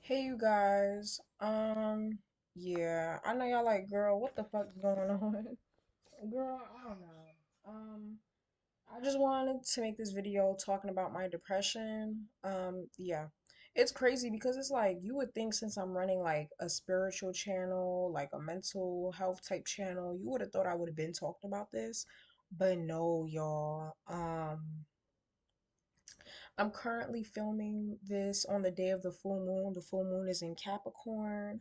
Hey you guys. Yeah, I know y'all like, girl, what the fuck's going on? Girl, I don't know. I just wanted to make this video talking about my depression. Yeah. It's crazy because it's like you would think since I'm running like a spiritual channel, like a mental health type channel, you would have thought I would have been talking about this. But no, y'all. I'm currently filming this on the day of the full moon. The full moon is in Capricorn.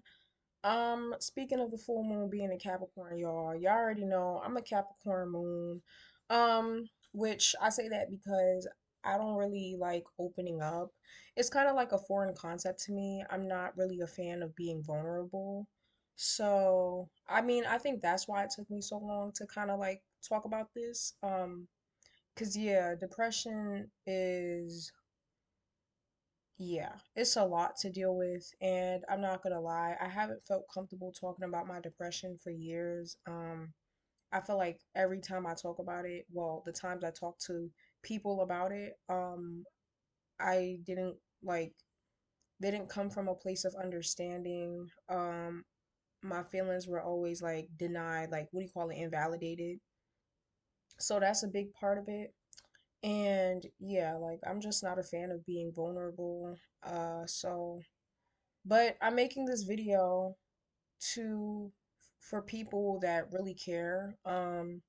Speaking of the full moon being a Capricorn, y'all already know I'm a Capricorn moon. Which I say that because I don't really like opening up. It's kind of like a foreign concept to me. I'm not really a fan of being vulnerable. So, I mean, I think that's why it took me so long to kind of like talk about this. 'Cause yeah, depression is yeah, it's a lot to deal with, and I'm not gonna lie, I haven't felt comfortable talking about my depression for years. I feel like every time I talk about it, well, the times I talk to people about it, I didn't like they didn't come from a place of understanding. My feelings were always like denied, like what do you call it, invalidated. So that's a big part of it. And yeah, like I'm just not a fan of being vulnerable. So But I'm making this video to for people that really care, and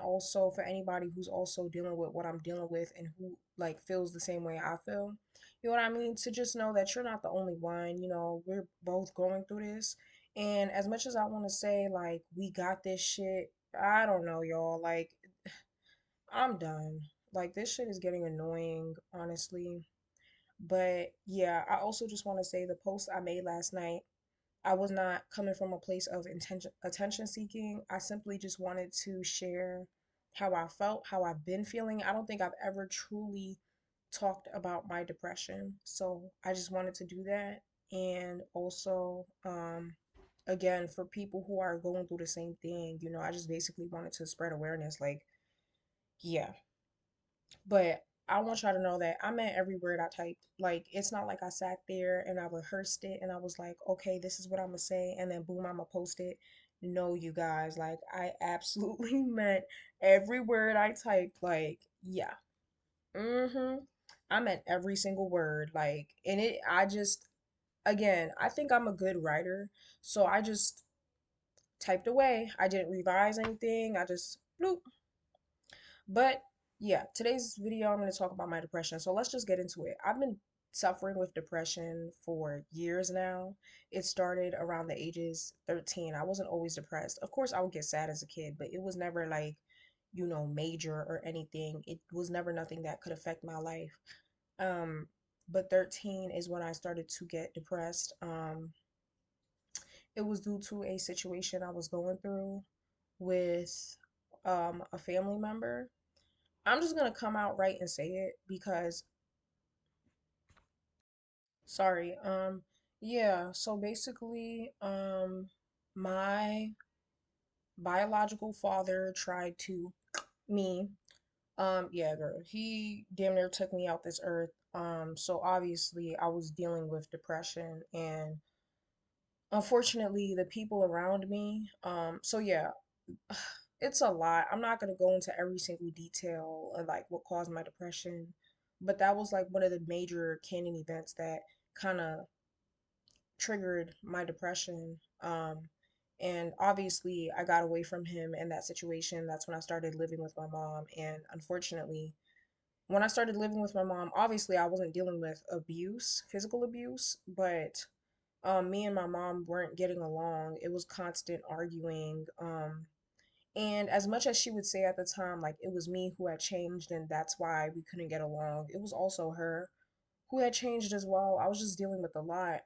also for anybody who's also dealing with what I'm dealing with and who like feels the same way I feel. You know what I mean? To just know that you're not the only one, we're both going through this. And as much as I want to say like we got this shit, I don't know, y'all. Like I'm done. Like this shit is getting annoying, honestly. But yeah, I also just want to say the post I made last night, I was not coming from a place of attention seeking. I simply just wanted to share how I felt, how I've been feeling. I don't think I've ever truly talked about my depression. So I just wanted to do that. And also, again, for people who are going through the same thing, I just basically wanted to spread awareness. Like, yeah, but I want y'all to know that I meant every word I typed. Like, it's not like I sat there and I rehearsed it and I was like, okay, this is what I'm gonna say, and then boom, I'm gonna post it. No, you guys, like, I absolutely meant every word I typed. Like, yeah. Mm-hmm. I meant every single word. Like, and again, I think I'm a good writer. So I just typed away. I didn't revise anything. I just bloop. But yeah, today's video, I'm going to talk about my depression. So let's just get into it. I've been suffering with depression for years now. It started around the ages 13. I wasn't always depressed. Of course, I would get sad as a kid, but it was never like, major or anything. It was never nothing that could affect my life. Um, but 13 is when I started to get depressed. It was due to a situation I was going through with a family member. I'm just gonna come out right and say it because sorry. Yeah, so basically, my biological father tried to me. Yeah, girl, he damn near took me out this earth. So obviously I was dealing with depression and unfortunately the people around me, so yeah, it's a lot. I'm not gonna go into every single detail of like what caused my depression, but that was like one of the major canon events that kind of triggered my depression. And obviously, I got away from him in that situation. That's when I started living with my mom. And unfortunately, when I started living with my mom, obviously, I wasn't dealing with abuse, physical abuse, but me and my mom weren't getting along. It was constant arguing. And as much as she would say at the time, like it was me who had changed and that's why we couldn't get along, it was also her who had changed as well. I was just dealing with a lot.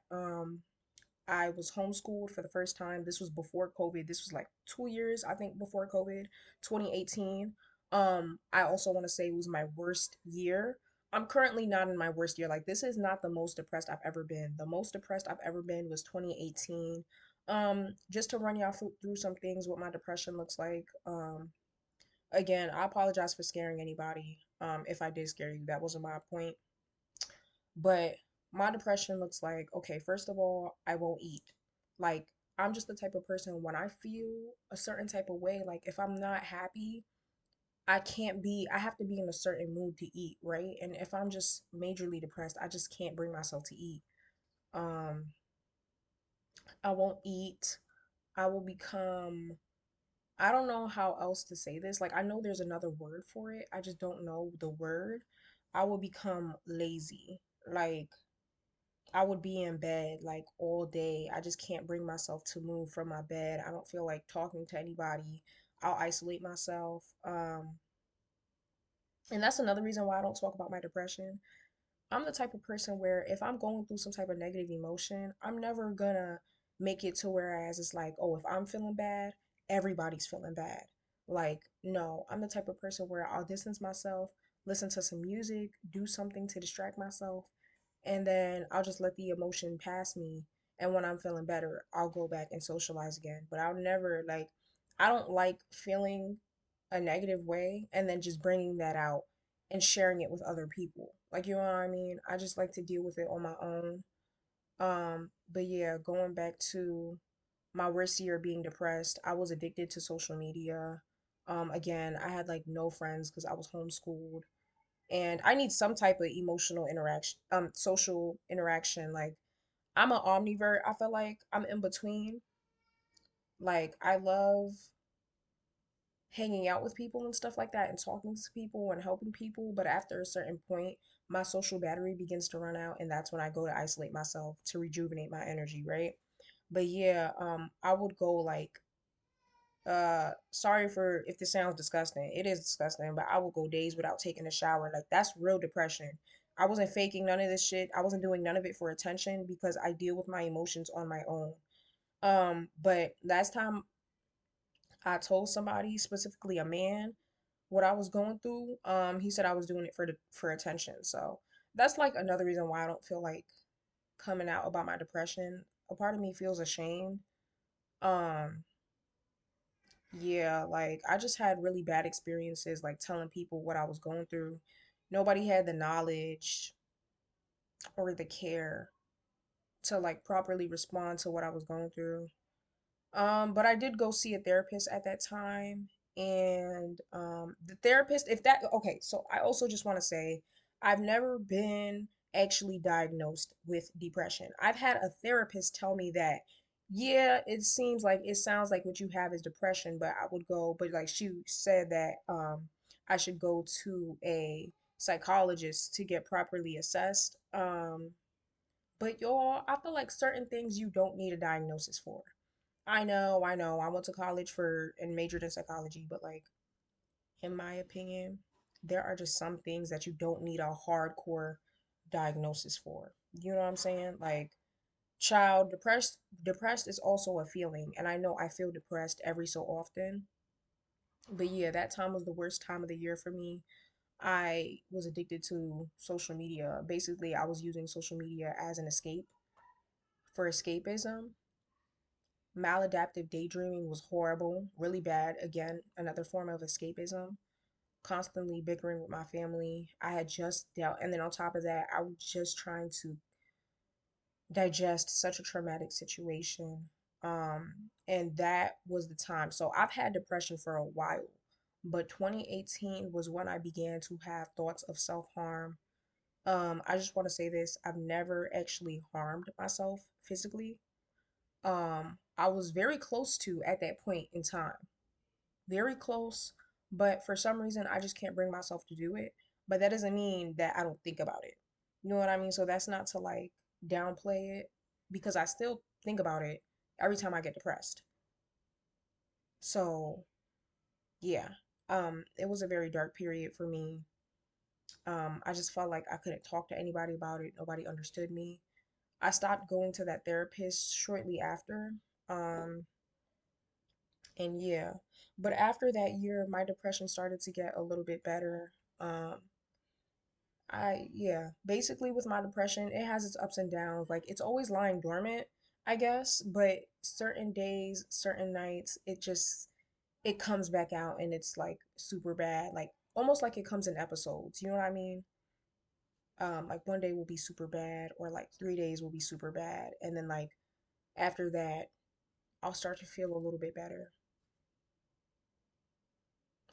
I was homeschooled for the first time. This was before COVID. This was like 2 years, I think, before COVID, 2018. I also want to say it was my worst year. I'm currently not in my worst year. Like this is not the most depressed I've ever been. The most depressed I've ever been was 2018. Just to run y'all through some things, what my depression looks like. Again, I apologize for scaring anybody. If I did scare you, that wasn't my point. But My depression looks like, okay, first of all, I won't eat. Like, I'm just the type of person when I feel a certain type of way, like if I'm not happy, I have to be in a certain mood to eat, right? And if I'm just majorly depressed, I just can't bring myself to eat. Um, I won't eat. I will become, I don't know how else to say this. Like, I know there's another word for it. I just don't know the word. I will become lazy. Like, I would be in bed like all day. I just can't bring myself to move from my bed. I don't feel like talking to anybody. I'll isolate myself. And that's another reason why I don't talk about my depression. I'm the type of person where if I'm going through some type of negative emotion, I'm never gonna make it to whereas it's like, oh, if I'm feeling bad, everybody's feeling bad. Like, no, I'm the type of person where I'll distance myself, listen to some music, do something to distract myself, and then I'll just let the emotion pass me. And when I'm feeling better, I'll go back and socialize again. But I'll never like, I don't like feeling a negative way and then just bringing that out and sharing it with other people. Like, you know what I mean? I just like to deal with it on my own. But yeah, going back to my worst year being depressed, I was addicted to social media. Again, I had like no friends because I was homeschooled and I need some type of emotional interaction, social interaction. Like I'm an omnivert. I feel like I'm in between. Like I love hanging out with people and stuff like that and talking to people and helping people, but after a certain point, my social battery begins to run out and that's when I go to isolate myself to rejuvenate my energy, right? But yeah, I would go like sorry for if this sounds disgusting. It is disgusting, but I would go days without taking a shower. Like that's real depression. I wasn't faking none of this shit. I wasn't doing none of it for attention because I deal with my emotions on my own. But last time I told somebody, specifically a man, what I was going through, he said I was doing it for attention. So that's like another reason why I don't feel like coming out about my depression. A part of me feels ashamed. Um, Yeah, like I just had really bad experiences like telling people what I was going through. Nobody had the knowledge or the care to like properly respond to what I was going through. But I did go see a therapist at that time, and the therapist, if that, okay, so I also just want to say I've never been actually diagnosed with depression. I've had a therapist tell me that, yeah, it sounds like what you have is depression, but I would go, but like she said that I should go to a psychologist to get properly assessed. But y'all, I feel like certain things you don't need a diagnosis for. I know. I went to college for and majored in psychology, but like in my opinion, there are just some things that you don't need a hardcore diagnosis for. You know what I'm saying? Like child depressed is also a feeling, and I know I feel depressed every so often. But yeah, that time was the worst time of the year for me. I was addicted to social media. Basically, I was using social media as an escape for escapism. Maladaptive daydreaming was horrible, really bad. Again, another form of escapism. Constantly bickering with my family. I had just dealt, and then on top of that, I was just trying to digest such a traumatic situation. And that was the time. So I've had depression for a while, but 2018 was when I began to have thoughts of self-harm. I just want to say this, I've never actually harmed myself physically. I was very close to at that point in time. Very close, but for some reason I just can't bring myself to do it. But that doesn't mean that I don't think about it. You know what I mean? So that's not to like downplay it because I still think about it every time I get depressed. So, yeah. It was a very dark period for me. I just felt like I couldn't talk to anybody about it. Nobody understood me. I stopped going to that therapist shortly after. Um, and yeah, but after that year, my depression started to get a little bit better. Um, yeah, basically with my depression, it has its ups and downs. Like it's always lying dormant, I guess, but certain days, certain nights, it comes back out and it's like super bad, like almost like it comes in episodes. You know what I mean? Like one day will be super bad, or like 3 days will be super bad, and then like after that, I'll start to feel a little bit better.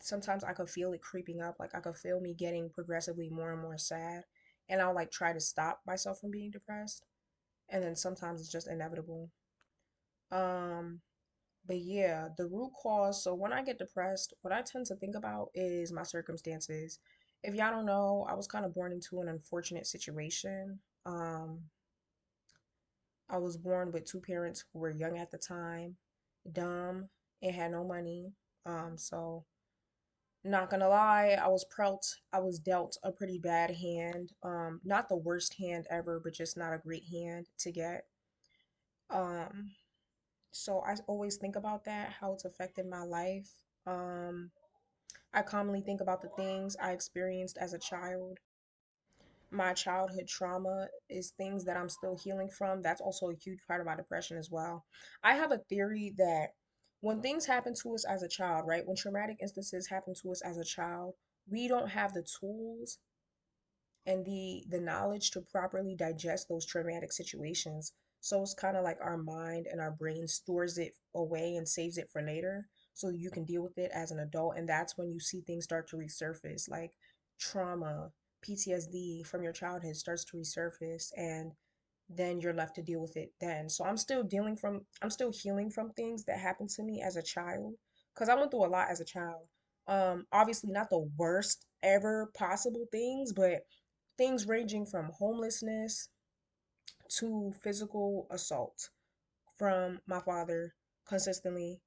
Sometimes I could feel it creeping up, like I could feel me getting progressively more and more sad, and I'll like try to stop myself from being depressed, and then sometimes it's just inevitable. Um, but yeah, the root cause. So when I get depressed, what I tend to think about is my circumstances. If y'all don't know, I was kind of born into an unfortunate situation. I was born with two parents who were young at the time, dumb, and had no money. So not gonna lie, I was dealt a pretty bad hand. Not the worst hand ever, but just not a great hand to get. Um, so I always think about that, how it's affected my life. Um, I commonly think about the things I experienced as a child. My childhood trauma is things that I'm still healing from. That's also a huge part of my depression as well. I have a theory that when things happen to us as a child, right? When traumatic instances happen to us as a child, we don't have the tools and the knowledge to properly digest those traumatic situations. So it's kind of like our mind and our brain stores it away and saves it for later so you can deal with it as an adult. And that's when you see things start to resurface, like trauma, PTSD from your childhood starts to resurface, and then you're left to deal with it then. So I'm still healing from things that happened to me as a child because I went through a lot as a child. Obviously not the worst ever possible things, but things ranging from homelessness to physical assault from my father consistently,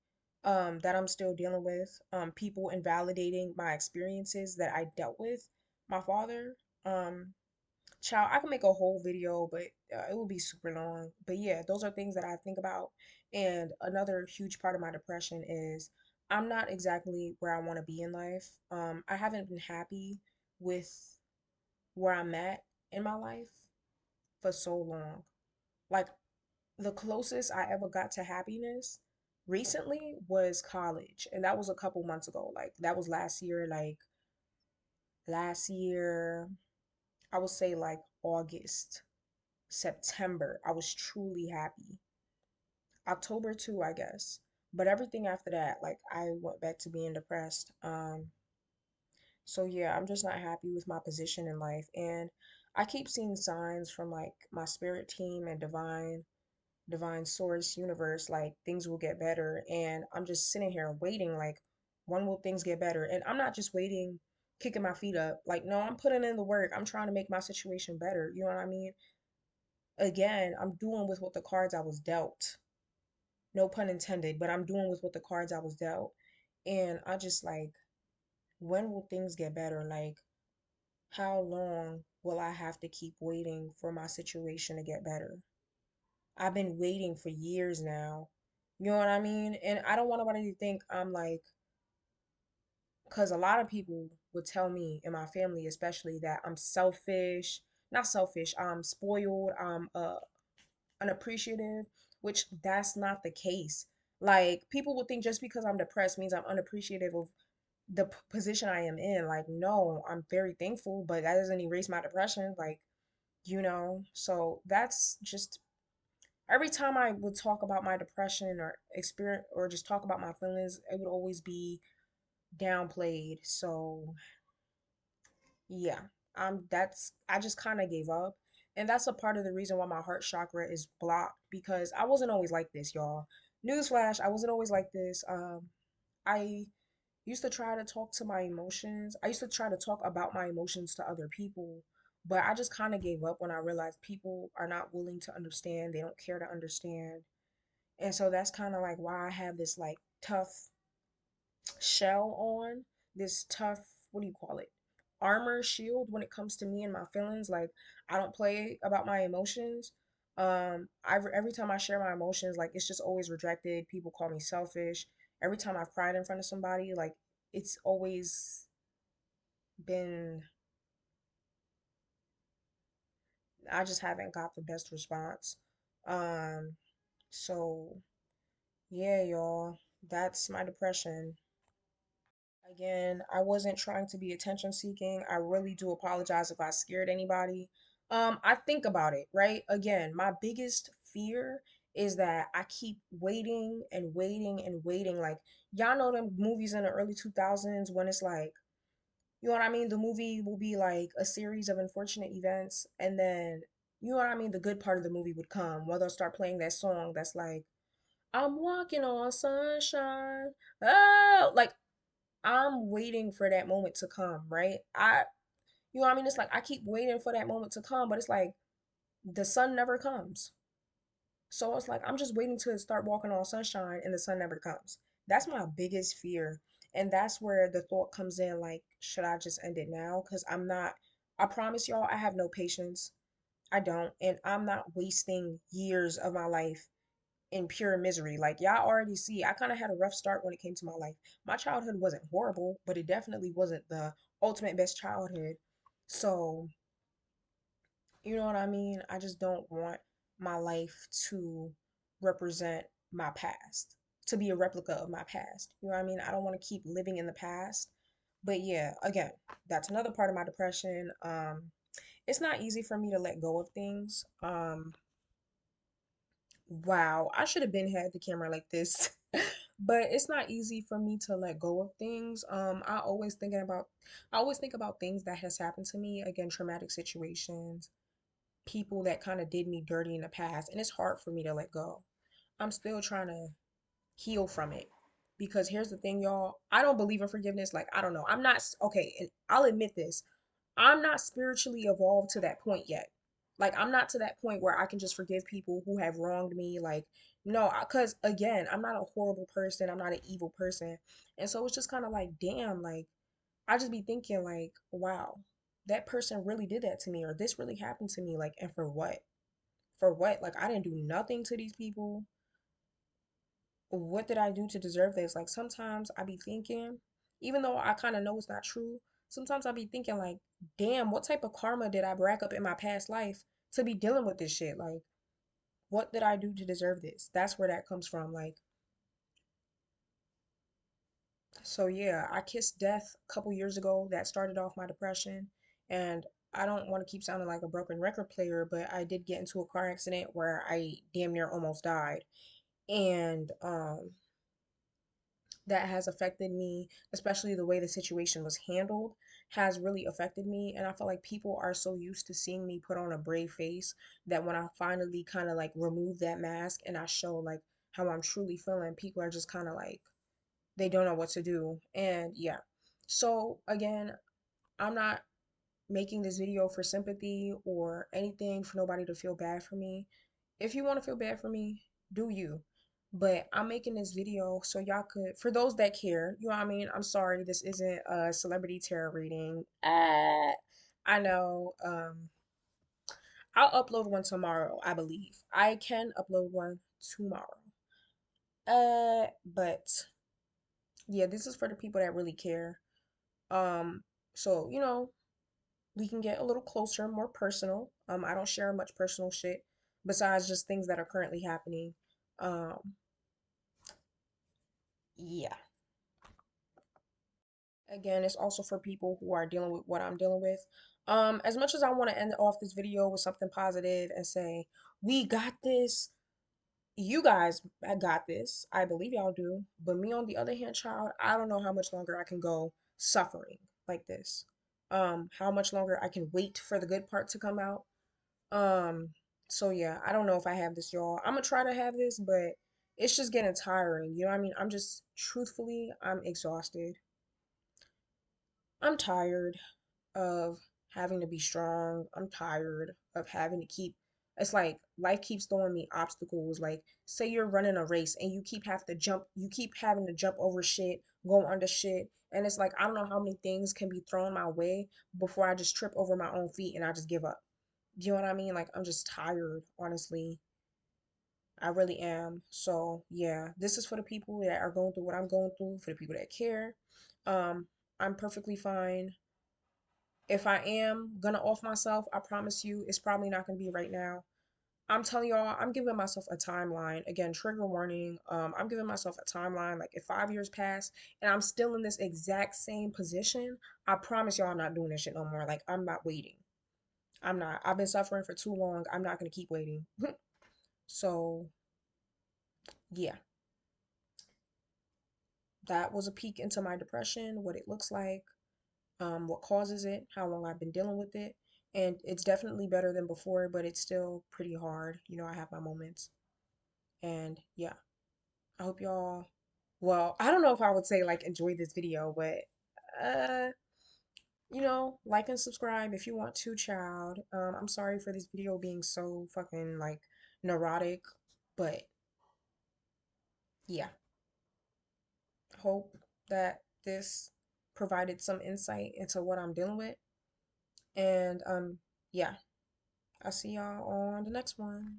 that I'm still dealing with. People invalidating my experiences that I dealt with my father. Um, Child, I can make a whole video, but it will be super long. But yeah, those are things that I think about. And another huge part of my depression is I'm not exactly where I want to be in life. I haven't been happy with where I'm at in my life for so long. Like the closest I ever got to happiness recently was college, and that was a couple months ago. Like that was last year, last year, I would say like August, September. I was truly happy. October too, I guess. But everything after that, like I went back to being depressed. So yeah, I'm just not happy with my position in life, and I keep seeing signs from like my spirit team and divine source universe, like things will get better, and I'm just sitting here waiting like when will things get better? And I'm not just waiting, kicking my feet up. Like no, I'm putting in the work. I'm trying to make my situation better. You know what I mean? Again, I'm doing with what the cards I was dealt. No pun intended, but I'm doing with what the cards I was dealt. And I just like, when will things get better? Like, how long will I have to keep waiting for my situation to get better? I've been waiting for years now. You know what I mean? And I don't want nobody to think I'm like, because a lot of people would tell me, in my family especially, that I'm selfish, not selfish, I'm spoiled, I'm unappreciative, which that's not the case. Like, people would think just because I'm depressed means I'm unappreciative of the position I am in. Like, no, I'm very thankful, but that doesn't erase my depression. Like, so that's just every time I would talk about my depression or experience or just talk about my feelings, it would always be downplayed. So yeah, I just kind of gave up. And that's a part of the reason why my heart chakra is blocked because I wasn't always like this, y'all. Newsflash, I wasn't always like this. I used to try to talk to my emotions. I used to try to talk about my emotions to other people, but I just kind of gave up when I realized people are not willing to understand. They don't care to understand. And so that's kind of like why I have this like tough shell on, this tough, what do you call it? Armor shield when it comes to me and my feelings. Like I don't play about my emotions. Every time I share my emotions, like it's just always rejected. People call me selfish. Every time I've cried in front of somebody, like it's always been, I just haven't got the best response. Um, so yeah, y'all, that's my depression. Again, I wasn't trying to be attention seeking. I really do apologize if I scared anybody. I think about it, right? Again, my biggest fear is that I keep waiting and waiting and waiting. Like, y'all know them movies in the early 2000s when it's like, you know what I mean? The movie will be like a series of unfortunate events, and then, you know what I mean? The good part of the movie would come, where they'll start playing that song that's like, I'm walking on sunshine. Oh, like I'm waiting for that moment to come, right? You know what I mean? It's like I keep waiting for that moment to come, but it's like the sun never comes. So it's like I'm just waiting to start walking on sunshine and the sun never comes. That's my biggest fear. And that's where the thought comes in like, should I just end it now? Because I'm not, I promise y'all, I have no patience. I don't. And I'm not wasting years of my life in pure misery. Like y'all already see, I kind of had a rough start when it came to my life. My childhood wasn't horrible, but it definitely wasn't the ultimate best childhood. So, you know what I mean? I just don't want my life to represent my past, to be a replica of my past. You know what I mean? I don't want to keep living in the past. But yeah, again, that's another part of my depression. It's not easy for me to let go of things. Wow, I should have been had the camera like this. But it's not easy for me to let go of things. I always think about things that has happened to me, again, traumatic situations, people that kind of did me dirty in the past, and it's hard for me to let go. I'm still trying to heal from it. Because here's the thing, y'all, I don't believe in forgiveness. Like, I don't know. I'm not okay, and I'll admit this. I'm not spiritually evolved to that point yet. Like, I'm not to that point where I can just forgive people who have wronged me. Like, no, because again, I'm not a horrible person. I'm not an evil person. And so it's just kind of like, damn, like, I just be thinking, like, wow, that person really did that to me, or this really happened to me. Like, and for what? For what? Like, I didn't do nothing to these people. What did I do to deserve this? Like sometimes I be thinking, even though I kind of know it's not true, sometimes I be thinking like, damn, what type of karma did I rack up in my past life to be dealing with this shit? Like, what did I do to deserve this? That's where that comes from. Like, so yeah, I kissed death a couple years ago. That started off my depression. And I don't want to keep sounding like a broken record player, but I did get into a car accident where I damn near almost died. And that has affected me, especially the way the situation was handled, has really affected me. And I feel like people are so used to seeing me put on a brave face that when I finally kind of like remove that mask and I show like how I'm truly feeling, people are just kind of like, they don't know what to do. And yeah. So again, I'm not making this video for sympathy or anything for nobody to feel bad for me. If you want to feel bad for me, do you. But I'm making this video so y'all could, for those that care, you know what I mean? I'm sorry, this isn't a celebrity tarot reading. I know. I'll upload one tomorrow, I believe. I can upload one tomorrow. But yeah, this is for the people that really care. Um, so we can get a little closer, more personal. I don't share much personal shit besides just things that are currently happening. Um, yeah. Again, it's also for people who are dealing with what I'm dealing with. As much as I want to end off this video with something positive and say, we got this, you guys got this. I believe y'all do. But me, on the other hand, child, I don't know how much longer I can go suffering like this. How much longer I can wait for the good part to come out. Um, so yeah, I don't know if I have this, y'all. I'm gonna try to have this, but it's just getting tiring. You know what I mean? I'm just, truthfully, I'm exhausted. I'm tired of having to be strong. I'm tired of having to keep, it's like life keeps throwing me obstacles. Like, say you're running a race and you keep having to jump over shit, go under shit. And it's like, I don't know how many things can be thrown my way before I just trip over my own feet and I just give up. Do you know what I mean? Like, I'm just tired, honestly. I really am. So, yeah, this is for the people that are going through what I'm going through, for the people that care. Um, I'm perfectly fine. If I am gonna off myself, I promise you it's probably not gonna be right now. I'm telling y'all, I'm giving myself a timeline. Again, trigger warning. I'm giving myself a timeline. Like if 5 years pass and I'm still in this exact same position, I promise y'all I'm not doing this shit no more. Like I'm not waiting. I'm not. I've been suffering for too long. I'm not gonna keep waiting. So yeah, that was a peek into my depression, what it looks like, what causes it, how long I've been dealing with it. And it's definitely better than before, but it's still pretty hard. You know, I have my moments. And yeah, I hope y'all, well, I don't know if I would say like enjoy this video, but uh, like and subscribe if you want to, child. I'm sorry for this video being so fucking like neurotic, but yeah, hope that this provided some insight into what I'm dealing with. And yeah, I'll see y'all on the next one.